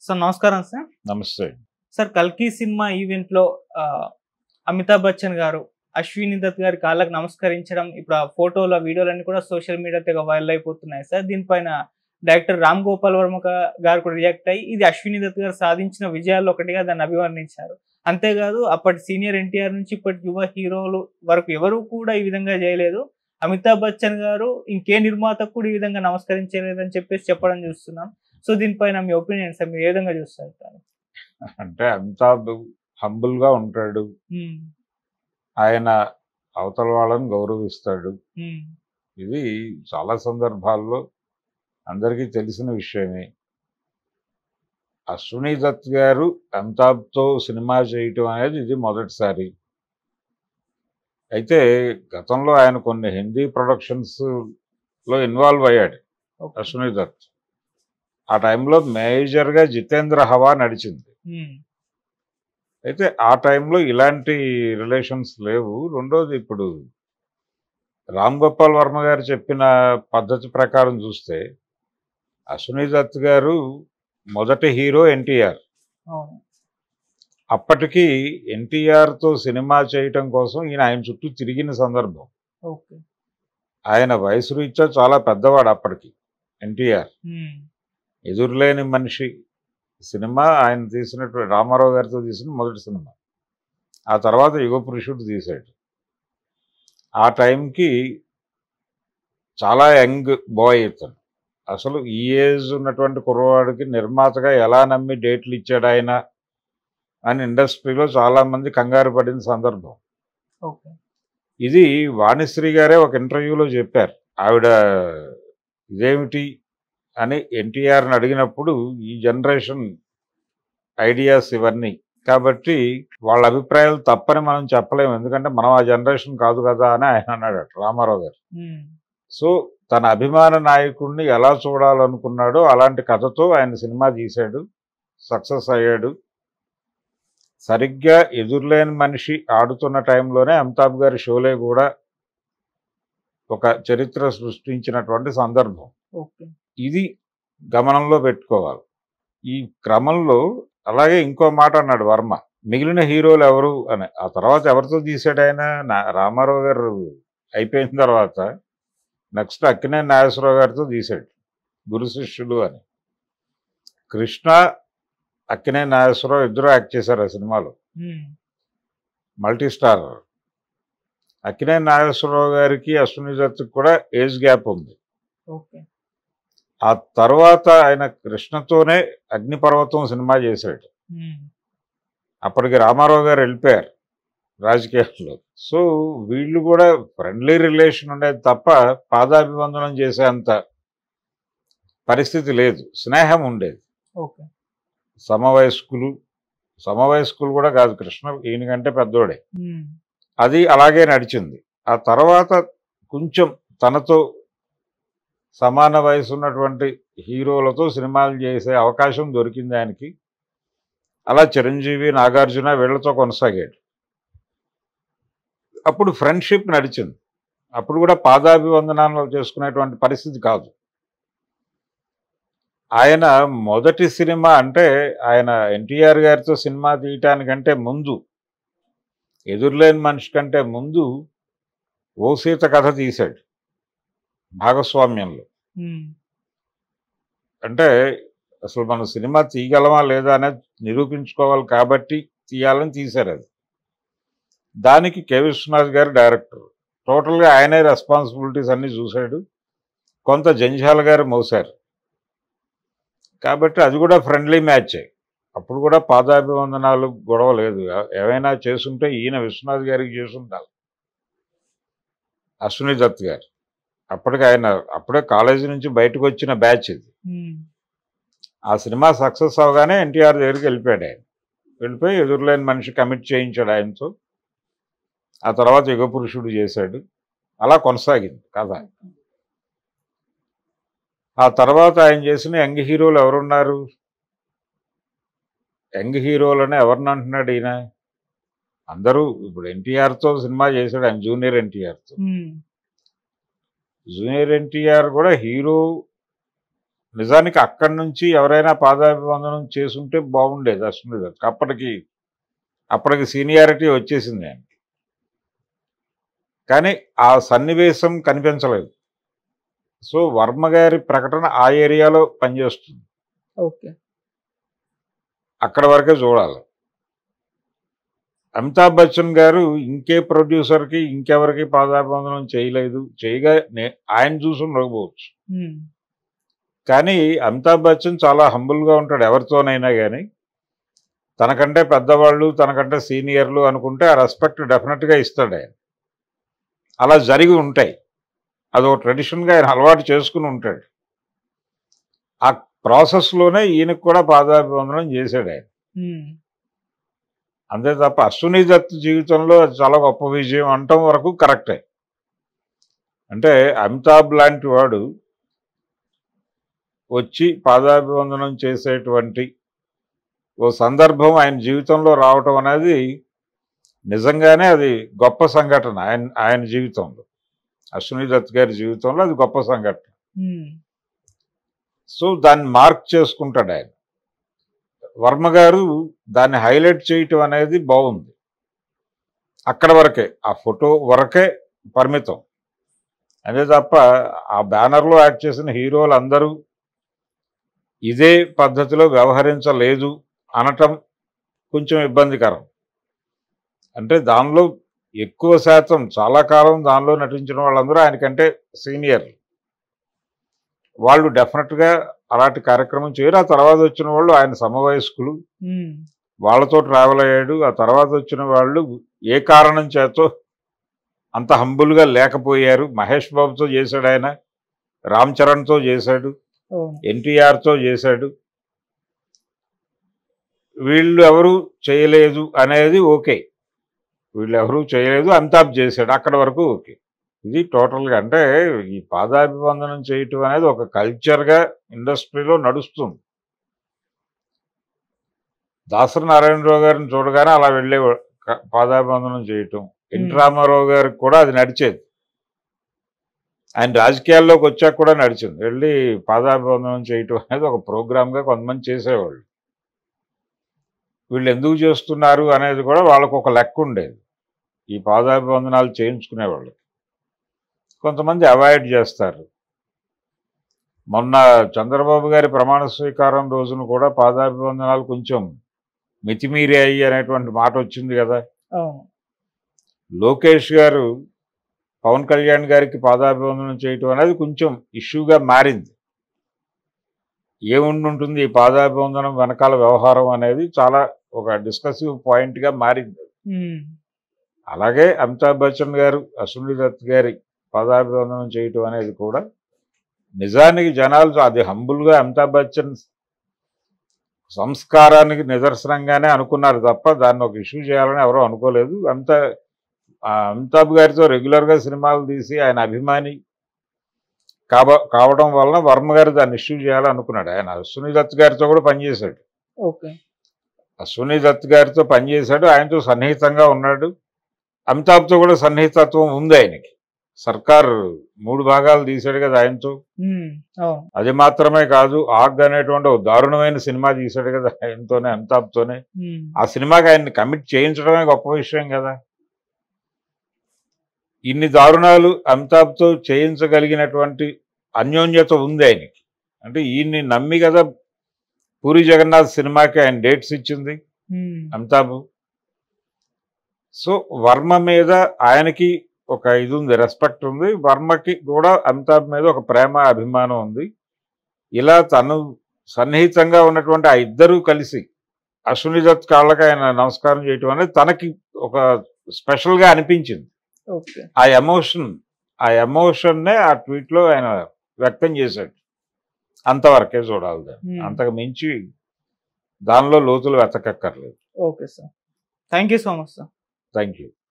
Sir నమస్కారం sir. నమస్తే. Sir 'కల్కి' సినిమా ఈవెంట్‌లో అమితాబ్ బచ్చన్ గారు, అశ్విని దత్ గారి కాళ్ళకి నమస్కరించడం ఇప్పుడు ఆ ఫోటోలు, ఆ వీడియోలన్నీ కూడా సోషల్ మీడియా తెగ వైరల్ అయిపోతున్నాయి సార్. దీనిపైన డైరెక్టర్ రామ్ గోపాల్ వర్మ గారు కూడా రియాక్ట్ అయ్యి ఇది అశ్విని దత్ గారు సాధించిన విజయాల్లో ఒకటిగా దాన్ని అభివర్ణించారు. అంతేకాదు అప్పటి సీనియర్ ఎన్టీఆర్ నుంచి ఇప్పటి యువ హీరోలు వరకు ఎవరు కూడా ఈ విధంగా చేయలేదు. అమితాబ్ బచ్చన్ గారు ఇంకే నిర్మాతకు కూడా ఈ విధంగా నమస్కరించలేదని చెప్పడం చూస్తున్నాం. సో దీనిపైన మీ ఒపీనియన్ సార్, మీరు ఏ విధంగా చూస్తారు? అంటే అమితాబ్ హంబుల్‌గా ఉంటాడు. ఆయన అవతల వాళ్ళని గౌరవిస్తాడు. ఇది చాలా సందర్భాల్లో అందరికీ తెలిసిన విషయమే. అశ్విని దత్ గారు అమితాబ్‌తో సినిమా చేయటం అనేది ఇది మొదటిసారి. అయితే గతంలో ఆయన కొన్ని హిందీ ప్రొడక్షన్స్‌లో ఇన్వాల్వ్ అయ్యాడు అశ్విని దత్. ఆ టైంలో మేజర్‌గా జితేంద్ర హవా నడిచింది. అయితే ఆ టైంలో ఇలాంటి రిలేషన్స్ లేవు. రెండోది ఇప్పుడు రామ్ గోపాల్ వర్మ గారు చెప్పిన పద్ధతి ప్రకారం చూస్తే అశ్విని దత్ గారు మొదటి హీరో ఎన్టీఆర్. అప్పటికి ఎన్టీఆర్‌తో సినిమా చేయటం కోసం ఆయన చుట్టూ తిరిగిన సందర్భం. ఆయన వయసు రీత్యా చాలా పెద్దవాడు అప్పటికి ఎన్టీఆర్. ఎదురులేని మనిషి సినిమా ఆయన తీసినటువంటి రామారావు గారితో తీసిన మొదటి సినిమా. ఆ తర్వాత యుగపురుషుడు తీశాడు. ఆ టైంకి చాలా యంగ్ బాయ్ ఇతను. అసలు ఈ ఏజ్ ఉన్నటువంటి కుర్రవాడికి నిర్మాతగా ఎలా నమ్మి డేట్లు ఇచ్చాడు ఆయన అని ఇండస్ట్రీలో చాలామంది కంగారు పడిన సందర్భం. ఇది వాణిశ్రీ గారే ఒక ఇంటర్వ్యూలో చెప్పారు. ఆవిడ ఇదేమిటి అని ఎన్టీఆర్ని అడిగినప్పుడు ఈ జనరేషన్ ఐడియాస్ ఇవన్నీ కాబట్టి వాళ్ళ అభిప్రాయాలు తప్పని మనం చెప్పలేము, ఎందుకంటే మనం ఆ జనరేషన్ కాదు కదా అని ఆయన అన్నాడు రామారావు గారు. సో తన అభిమాన నాయకుడిని ఎలా చూడాలనుకున్నాడో అలాంటి కథతో ఆయన సినిమా తీశాడు, సక్సెస్ అయ్యాడు. సరిగ్గా ఎదురులేని మనిషి ఆడుతున్న టైంలోనే అమితాబ్ గారి షోలే కూడా ఒక చరిత్ర సృష్టించినటువంటి సందర్భం. ఇది గమనంలో పెట్టుకోవాలి. ఈ క్రమంలో అలాగే ఇంకో మాట అన్నాడు వర్మ, మిగిలిన హీరోలు ఎవరు అని. ఆ తర్వాత ఎవరితో తీసాడు ఆయన? రామారావు గారు అయిపోయిన తర్వాత నెక్స్ట్ అక్కినేని నాగేశ్వరరావు గారితో తీశాడు గురు శిష్యులు అని. కృష్ణ, అక్కినేని నాగేశ్వరరావు ఇద్దరు యాక్ట్ చేశారు ఆ సినిమాలో, మల్టీ స్టార్. అక్కినేని నాగేశ్వరరావు గారికి అశ్విని దత్తుకి కూడా ఏజ్ గ్యాప్ ఉంది. ఆ తర్వాత ఆయన కృష్ణతోనే అగ్నిపర్వతం సినిమా చేశాడు. అప్పటికి రామారావు గారు వెళ్ళిపోయారు రాజకీయాల్లో. సో వీళ్ళు కూడా ఫ్రెండ్లీ రిలేషన్ ఉండేది తప్ప పాదాభివందనం చేసేంత పరిస్థితి లేదు. స్నేహం ఉండేది. సమవయస్కులు కూడా కాదు, కృష్ణ ఈయన కంటే పెద్దోడే. అది అలాగే నడిచింది. ఆ తర్వాత కొంచెం తనతో సమాన వయసు ఉన్నటువంటి హీరోలతో సినిమాలు చేసే అవకాశం దొరికింది ఆయనకి. అలా చిరంజీవి, నాగార్జున వీళ్ళతో కొనసాగాడు. అప్పుడు ఫ్రెండ్షిప్ నడిచింది. అప్పుడు కూడా పాదాభివందనాలు చేసుకునేటువంటి పరిస్థితి కాదు. ఆయన మొదటి సినిమా అంటే ఆయన ఎన్టీఆర్ గారితో సినిమా తీయటానికంటే ముందు, ఎదురులేని మనిషి కంటే ముందు ఓ సీత కథ తీశాడు భాగస్వామ్యంలో. అంటే అసలు మనం సినిమా తీయగలమా లేదా అనేది నిరూపించుకోవాలి కాబట్టి తీయాలని తీశారు. అది దానికి కె విశ్వనాథ్ గారు డైరెక్టర్. టోటల్గా ఆయనే రెస్పాన్సిబిలిటీస్ అన్నీ చూశాడు. కొంత జంజాల గారు మోసారు కాబట్టి అది కూడా ఫ్రెండ్లీ మ్యాచే. అప్పుడు కూడా పాదాభివందనాలు గొడవ లేదు. ఏమైనా చేసుంటే ఈయన విశ్వనాథ్ గారికి చేసుంటారు, అశ్విని దత్ గారు. అప్పటికి ఆయన అప్పుడే కాలేజీ నుంచి బయటకు వచ్చిన బ్యాచ్ ఇది. ఆ సినిమా సక్సెస్ అవగానే ఎన్టీఆర్ దగ్గరికి వెళ్ళిపోయాడు ఆయన. వెళ్ళిపోయి ఎదురులేని మనిషి కమిట్ చేయించాడు ఆయనతో. ఆ తర్వాత యుగపురుషుడు చేశాడు. అలా కొనసాగింది కథ. ఆ తర్వాత ఆయన చేసిన యంగ్ హీరోలు ఎవరున్నారు? యంగ్ హీరోలని ఎవరిని అంటున్నాడు ఈయన? అందరూ ఇప్పుడు ఎన్టీఆర్తో సినిమా చేశాడు ఆయన, జూనియర్ ఎన్టీఆర్తో. జూనియర్ ఎన్టీఆర్ కూడా హీరో నిజానికి అక్కడి నుంచి ఎవరైనా పాదాభివందనం చేసుంటే బాగుండేది అశ్విని దత్. అప్పటికి సీనియారిటీ వచ్చేసింది ఆయనకి. కానీ ఆ సన్నివేశం కనిపించలేదు. సో వర్మ గారి ప్రకటన ఆ ఏరియాలో పనిచేస్తుంది. ఓకే. అక్కడ వరకే చూడాలి. అమితాబ్ బచ్చన్ గారు ఇంకే ప్రొడ్యూసర్కి ఇంకెవరికి పాదాభివందనం చేయలేదు. ఆయన చూసి ఉండకపోవచ్చు. కానీ అమితాబ్ బచ్చన్ చాలా హంబుల్గా ఉంటాడు ఎవరితోనైనా కానీ. తనకంటే పెద్దవాళ్ళు, తనకంటే సీనియర్లు అనుకుంటే ఆ రెస్పెక్ట్ డెఫినెట్గా ఇస్తాడు ఆయన. అలా జరిగి ఉంటాయి. అదొక ట్రెడిషన్గా ఆయన అలవాటు చేసుకుని ఉంటాడు. ఆ ప్రాసెస్లోనే ఈయనకు కూడా పాదాభివందనం చేశాడు ఆయన. అంతే తప్ప అశ్విని దత్ జీవితంలో అది చాలా గొప్ప విజయం అనటం వరకు కరెక్టే. అంటే అమితాబ్ లాంటి వాడు వచ్చి పాదాభివందనం చేసేటువంటి ఓ సందర్భం ఆయన జీవితంలో రావటం అనేది నిజంగానే అది గొప్ప సంఘటన ఆయన జీవితంలో. అశ్విని దత్ గారి జీవితంలో అది గొప్ప సంఘటన. సో దాన్ని మార్క్ చేసుకుంటాడు ఆయన. వర్మ గారు దాన్ని హైలైట్ చేయటం అనేది బాగుంది. అక్కడ వరకే, ఆ ఫోటో వరకే పరిమితం. అదే తప్ప ఆ బ్యానర్లో యాక్ట్ చేసిన హీరోలు అందరూ ఇదే పద్ధతిలో వ్యవహరించలేదు అనటం కొంచెం ఇబ్బందికరం. అంటే దానిలో ఎక్కువ శాతం చాలా కాలం దానిలో నటించిన వాళ్ళందరూ ఆయనకంటే సీనియర్. వాళ్ళు డెఫినెట్గా అలాంటి కార్యక్రమం చేయరు. ఆ తర్వాత వచ్చిన వాళ్ళు ఆయన సమవయస్కులు, వాళ్ళతో ట్రావెల్ అయ్యాడు. ఆ తర్వాత వచ్చిన వాళ్ళు ఏ కారణం చేతో అంత హంబుల్గా లేకపోయారు. మహేష్ బాబుతో చేశాడు ఆయన, రామ్ చరణ్తో చేశాడు, ఎన్టీఆర్తో చేశాడు. వీళ్ళు ఎవరు చేయలేదు అనేది ఓకే. వీళ్ళు ఎవరూ చేయలేదు, అమితాబ్ చేశాడు, అక్కడ వరకు ఓకే. ఇది టోటల్గా అంటే ఈ పాదాభివందనం చేయటం అనేది ఒక కల్చర్గా ఇండస్ట్రీలో నడుస్తుంది. దాసరి నారాయణరావు గారిని చూడగానే అలా వెళ్ళే పాదాభివందనం చేయటం. ఎన్టీ రామారావు గారికి కూడా అది నడిచేది. ఆయన రాజకీయాల్లోకి వచ్చాక కూడా నడిచింది. వెళ్ళి పాదాభివందనం చేయటం అనేది ఒక ప్రోగ్రామ్గా కొంతమంది చేసేవాళ్ళు. వీళ్ళు ఎందుకు చేస్తున్నారు అనేది కూడా వాళ్ళకు ఒక లెక్క ఉండేది. ఈ పాదాభివందనాలు చేయించుకునేవాళ్ళు కొంతమంది అవాయిడ్ చేస్తారు. మొన్న చంద్రబాబు గారి ప్రమాణ స్వీకారం రోజున కూడా పాదాభివందనాలు కొంచెం మితిమీరాయి అనేటువంటి మాట వచ్చింది కదా. లోకేష్ గారు పవన్ కళ్యాణ్ గారికి పాదాభివందనం చేయటం అనేది కొంచెం ఇష్యూగా మారింది. ఏముంటుంది ఈ పాదాభివందనం వెనకాల వ్యవహారం అనేది చాలా ఒక డిస్కసివ్ పాయింట్గా మారింది. అలాగే అమితాబ్ బచ్చన్ గారు అశ్విని దత్ గారి పాదాభివందనం చేయటం అనేది కూడా నిజానికి జనాలు అది హంబుల్గా అమితాబ్ బచ్చన్ సంస్కారానికి నిదర్శనంగానే అనుకున్నారు తప్ప దాన్ని ఒక ఇష్యూ చేయాలని ఎవరో అనుకోలేదు. అమితాబ్ గారితో రెగ్యులర్గా సినిమాలు తీసి ఆయన అభిమాని కావడం వలన వర్మ గారు దాన్ని ఇష్యూ చేయాలని అనుకున్నాడు. ఆయన అశ్విని దత్ గారితో కూడా పనిచేశాడు. అశ్విని దత్ గారితో పనిచేశాడు, ఆయనతో సన్నిహితంగా ఉన్నాడు. అమితాబ్తో కూడా సన్నిహితత్వం ఉంది ఆయనకి. సర్కార్ 3 భాగాలు తీశాడు కదా ఆయనతో. అది మాత్రమే కాదు, ఆగ్ అనేటువంటి ఒక దారుణమైన సినిమా తీశాడు కదా ఆయనతోనే, అమితాబ్తోనే. ఆ సినిమాకి ఆయన్ని కమిట్ చేయించడమే గొప్ప విషయం కదా. ఇన్ని దారుణాలు అమితాబ్తో చేయించగలిగినటువంటి అన్యోన్యత ఉంది ఆయనకి. అంటే ఈయన్ని నమ్మి కదా పూరి జగన్నాథ్ సినిమాకి ఆయన డేట్స్ ఇచ్చింది అమితాబ్. సో వర్మ మీద ఆయనకి ఒక ఇది ఉంది, రెస్పెక్ట్ ఉంది. వర్మకి కూడా అమితాబ్ మీద ఒక ప్రేమ అభిమానం ఉంది. ఇలా తను సన్నిహితంగా ఉన్నటువంటి ఆ ఇద్దరూ కలిసి అశ్విని దత్ కాళ్ళకి ఆయన నమస్కారం చేయటం అనేది తనకి ఒక స్పెషల్గా అనిపించింది. ఆ ఎమోషన్నే ఆ ట్వీట్లో ఆయన వ్యక్తం చేశాడు. అంతవరకే చూడాలి దాన్ని, అంతకు మించి దానిలో లోతులు వెతకక్కర్లేదు. Okay sir, thank you so much sir. Thank you.